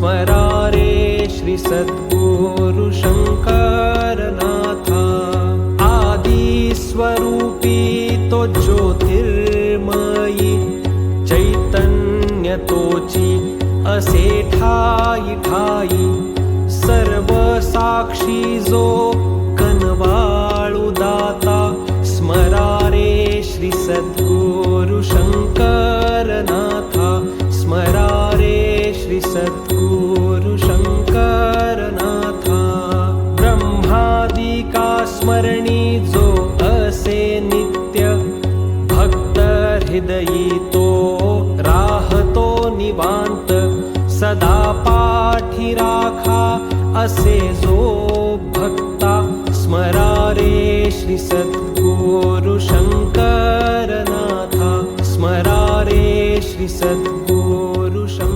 स्मरारे श्री सद्गुरु शंकरनाथा। आदि स्वरूपी तो ज्योतिर्मयी चैतन्य तोची असे ठाई ठाई। सर्व साक्षी जो कनवाळू दाता स्मरारे श्री सद्गुरु शंकरनाथा। स्मरारे श्री सद्गुरु शंकरनाथा। ब्रह्मादिका स्मरणी जो असे नित्य भक्त हृदयी तो राहतो निवांत। सदा पाठी राखा असे जो भक्ता स्मरारे श्री सद्गुरु शंकरनाथा। स्मरारे श्री सद्गुरु शंकरनाथा।